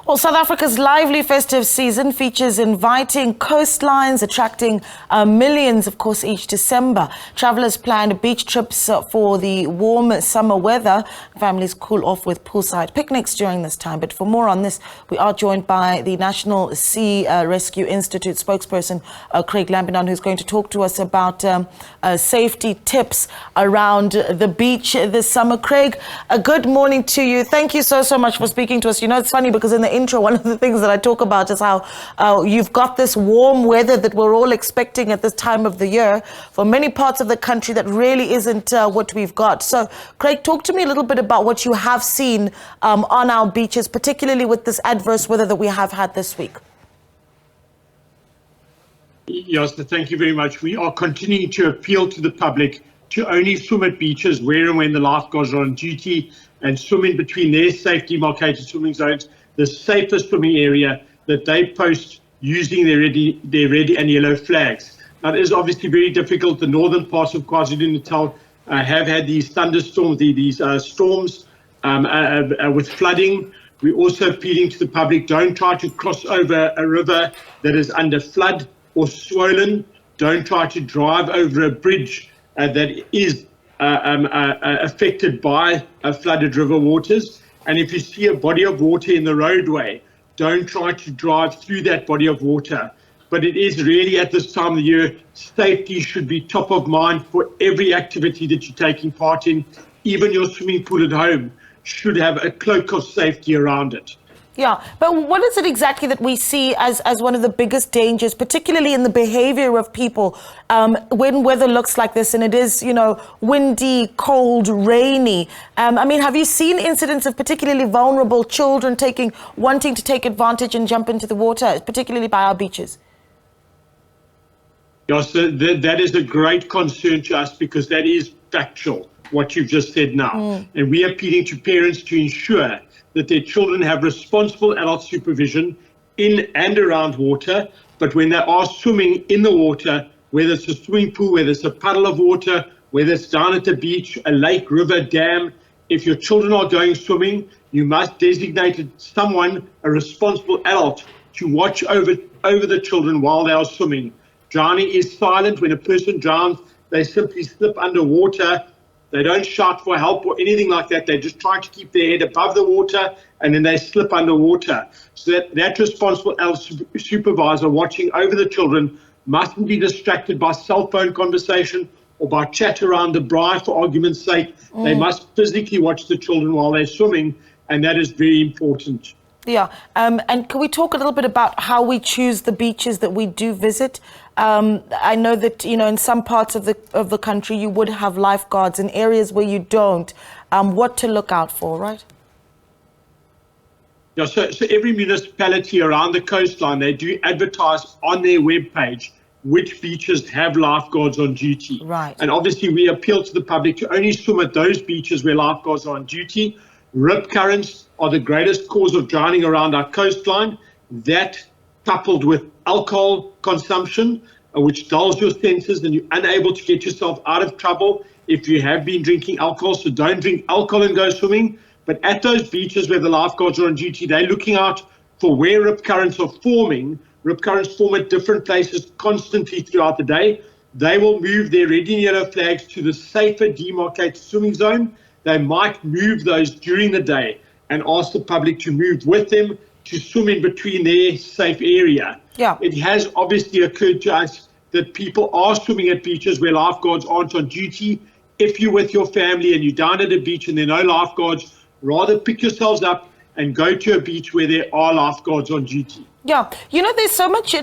Well, South Africa's lively festive season features inviting coastlines, attracting millions, of course, each December. Travellers plan beach trips for the warm summer weather. Families cool off with poolside picnics during this time. But for more on this, we are joined by the National Sea Rescue Institute spokesperson, Craig Lambinon, who's going to talk to us about safety tips around the beach this summer. Craig, good morning to you. Thank you so much for speaking to us. You know, it's funny because in the intro, one of the things that I talk about is how you've got this warm weather that we're all expecting at this time of the year for many parts of the country that really isn't what we've got. So, Craig, talk to me a little bit about what you have seen on our beaches, particularly with this adverse weather that we have had this week. Yes, thank you very much. We are continuing to appeal to the public to only swim at beaches where and when the lifeguards are on duty and swim in between their safe demarcated swimming zones, the safest swimming area that they post using their red and yellow flags. Now, it is obviously very difficult. The northern parts of KwaZulu-Natal have had these thunderstorms, these storms with flooding. We're also appealing to the public, don't try to cross over a river that is under flood or swollen. Don't try to drive over a bridge that is affected by flooded river waters. And if you see a body of water in the roadway, don't try to drive through that body of water. But it is really, at this time of the year, safety should be top of mind for every activity that you're taking part in. Even your swimming pool at home should have a cloak of safety around it. Yeah, but what is it exactly that we see as one of the biggest dangers, particularly in the behavior of people when weather looks like this and it is, you know, windy, cold, rainy? I mean, have you seen incidents of particularly vulnerable children wanting to take advantage and jump into the water, particularly by our beaches? Yes, that is a great concern to us because that is factual, what you've just said now. And we are appealing to parents to ensure that their children have responsible adult supervision in and around water, but when they are swimming in the water, whether it's a swimming pool, whether it's a puddle of water, whether it's down at the beach, a lake, river, dam, if your children are going swimming, you must designate someone, a responsible adult, to watch over the children while they are swimming. Drowning is silent. When a person drowns, they simply slip underwater. They don't shout for help or anything like that. They just try to keep their head above the water and then they slip underwater. So that responsible supervisor watching over the children mustn't be distracted by cell phone conversation or by chat around the braai, for argument's sake. They must physically watch the children while they're swimming, and that is very important. Yeah, and can we talk a little bit about how we choose the beaches that we do visit? I know that, you know, in some parts of the country you would have lifeguards. In areas where you don't, what to look out for, right? Yeah, so every municipality around the coastline, they do advertise on their webpage which beaches have lifeguards on duty. Right. And obviously we appeal to the public to only swim at those beaches where lifeguards are on duty. Rip currents are the greatest cause of drowning around our coastline. That, coupled with alcohol consumption, which dulls your senses and you're unable to get yourself out of trouble if you have been drinking alcohol. So don't drink alcohol and go swimming. But at those beaches where the lifeguards are on duty, they're looking out for where rip currents are forming. Rip currents form at different places constantly throughout the day. They will move their red and yellow flags to the safer demarcated swimming zone. They might move those during the day and ask the public to move with them to swim in between their safe area. Yeah. It has obviously occurred to us that people are swimming at beaches where lifeguards aren't on duty. If you're with your family and you're down at a beach and there are no lifeguards, rather pick yourselves up and go to a beach where there are lifeguards on duty. Yeah, you know, there's so much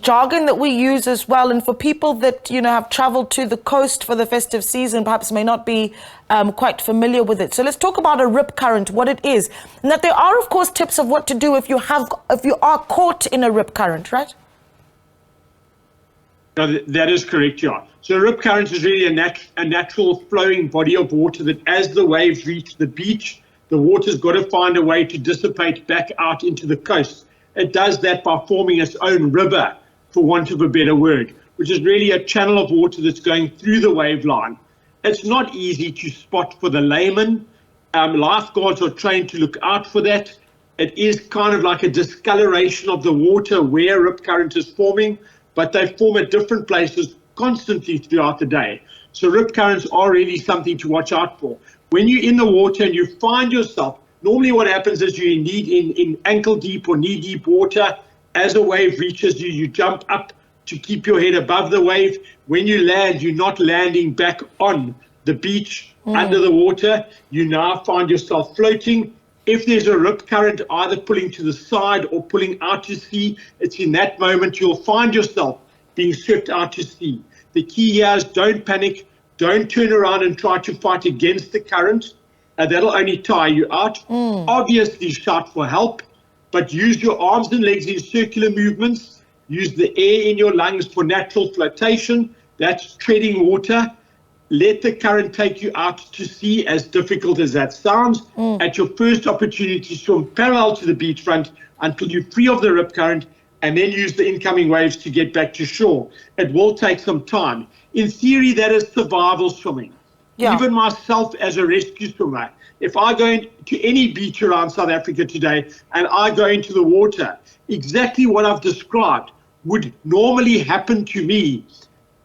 jargon that we use as well, and for people that, you know, have traveled to the coast for the festive season, perhaps may not be quite familiar with it. So let's talk about a rip current, what it is, and that there are, of course, tips of what to do if you are caught in a rip current, right? No, that is correct, yeah. So a rip current is really a natural flowing body of water that, as the waves reach the beach, the water's got to find a way to dissipate back out into the coast. It does that by forming its own river, for want of a better word, which is really a channel of water that's going through the wave line. It's not easy to spot for the layman. Lifeguards are trained to look out for that. It is kind of like a discoloration of the water where rip current is forming, but they form at different places constantly throughout the day. So rip currents are really something to watch out for. When you're in the water and you find yourself, normally what happens is you need in ankle deep or knee deep water. As a wave reaches you, you jump up to keep your head above the wave. When you land, you're not landing back on the beach under the water. You now find yourself floating. If there's a rip current either pulling to the side or pulling out to sea, it's in that moment you'll find yourself being swept out to sea. The key here is don't panic. Don't turn around and try to fight against the current. That'll only tire you out. Obviously, shout for help, but use your arms and legs in circular movements. Use the air in your lungs for natural flotation. That's treading water. Let the current take you out to sea, as difficult as that sounds. At your first opportunity, swim parallel to the beachfront until you're free of the rip current, and then use the incoming waves to get back to shore. It will take some time. In theory, that is survival swimming. Yeah. Even myself as a rescue swimmer, if I go into any beach around South Africa today and I go into the water, exactly what I've described would normally happen to me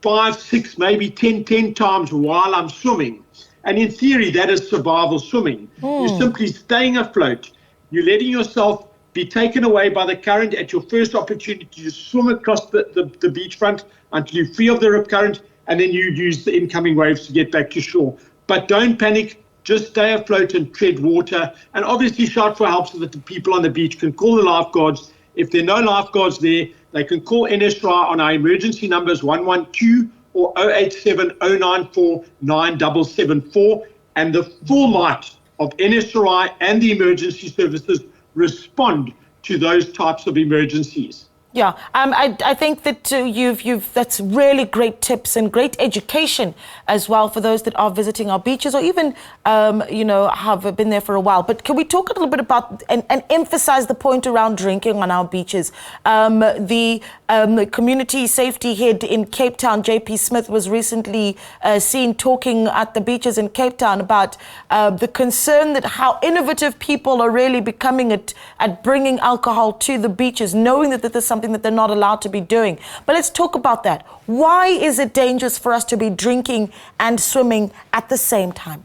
5, 6, maybe 10 times while I'm swimming. And in theory, that is survival swimming. You're simply staying afloat. You're letting yourself be taken away by the current at your first opportunity to swim across the beachfront until you're free of the rip current, and then you use the incoming waves to get back to shore. But don't panic, just stay afloat and tread water, and obviously shout for help so that the people on the beach can call the lifeguards. If there are no lifeguards there, they can call NSRI on our emergency numbers 112 or 087 094 9774, and the full might of NSRI and the emergency services respond to those types of emergencies. Yeah, I think that that's really great tips and great education as well for those that are visiting our beaches or even, have been there for a while. But can we talk a little bit about and emphasize the point around drinking on our beaches? The community safety head in Cape Town, JP Smith, was recently seen talking at the beaches in Cape Town about the concern that how innovative people are really becoming at bringing alcohol to the beaches, knowing that this is something that they're not allowed to be doing. But let's talk about that. Why is it dangerous for us to be drinking and swimming at the same time?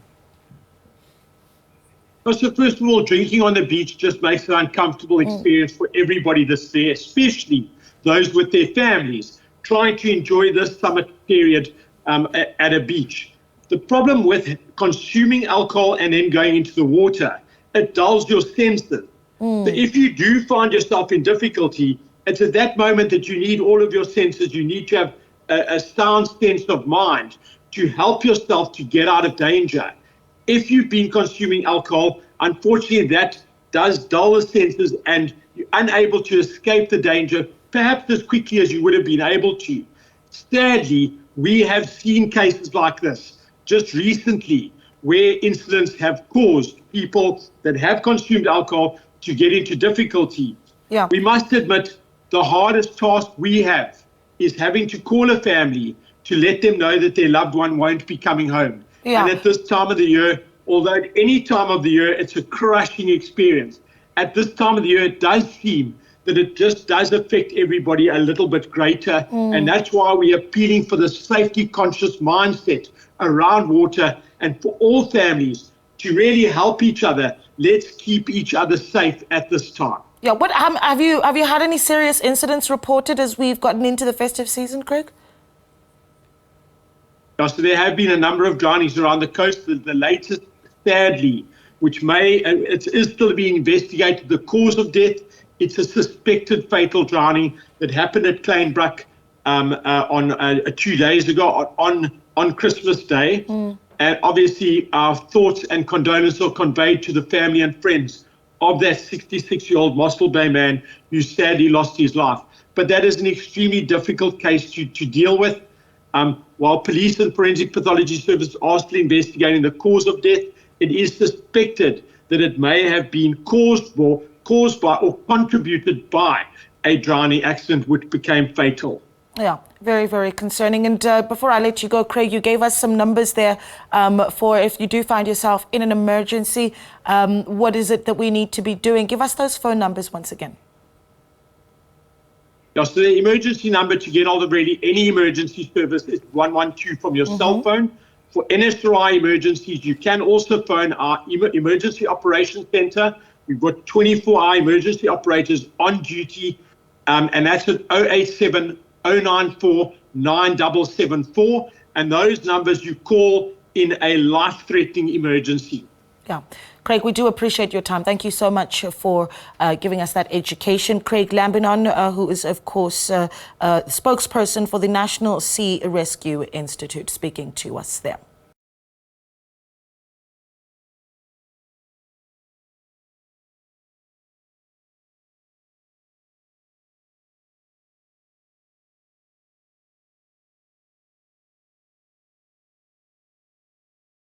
Well, so first of all, drinking on the beach just makes an uncomfortable experience for everybody that's there, especially those with their families trying to enjoy this summer period at a beach. The problem with consuming alcohol and then going into the water, it dulls your senses. So if you do find yourself in difficulty, it's at that moment that you need all of your senses. You need to have a sound sense of mind to help yourself to get out of danger. If you've been consuming alcohol, unfortunately, that does dull the senses and you're unable to escape the danger, perhaps as quickly as you would have been able to. Sadly, we have seen cases like this just recently where incidents have caused people that have consumed alcohol to get into difficulty. Yeah. We must admit the hardest task we have is having to call a family to let them know that their loved one won't be coming home. Yeah. And at this time of the year, although at any time of the year, it's a crushing experience. At this time of the year, it does seem that it just does affect everybody a little bit greater. And that's why we're appealing for the safety conscious mindset around water and for all families to really help each other. Let's keep each other safe at this time. Yeah, what have you had any serious incidents reported as we've gotten into the festive season, Craig? So there have been a number of drownings around the coast. The latest, sadly, which it is still being investigated, the cause of death. It's a suspected fatal drowning that happened at Kleinbrook on 2 days ago on Christmas Day. And obviously, our thoughts and condolences are conveyed to the family and friends of that 66-year-old Mossel Bay man who sadly lost his life. But that is an extremely difficult case to deal with. While police and forensic pathology services are still investigating the cause of death, it is suspected that it may have been caused by or contributed by a drowning accident which became fatal. Yeah, Very, very concerning. And before I let you go, Craig, you gave us some numbers there for if you do find yourself in an emergency, what is it that we need to be doing? Give us those phone numbers once again. Yeah, so the emergency number to get hold of really any emergency service is 112 from your cell phone. For NSRI emergencies, you can also phone our Emergency Operations Centre. We've got 24-hour emergency operators on duty, and that's at 087 094 9774. And those numbers you call in a life-threatening emergency. Yeah. Craig, we do appreciate your time. Thank you so much for giving us that education. Craig Lambinon, who is, of course, spokesperson for the National Sea Rescue Institute, speaking to us there.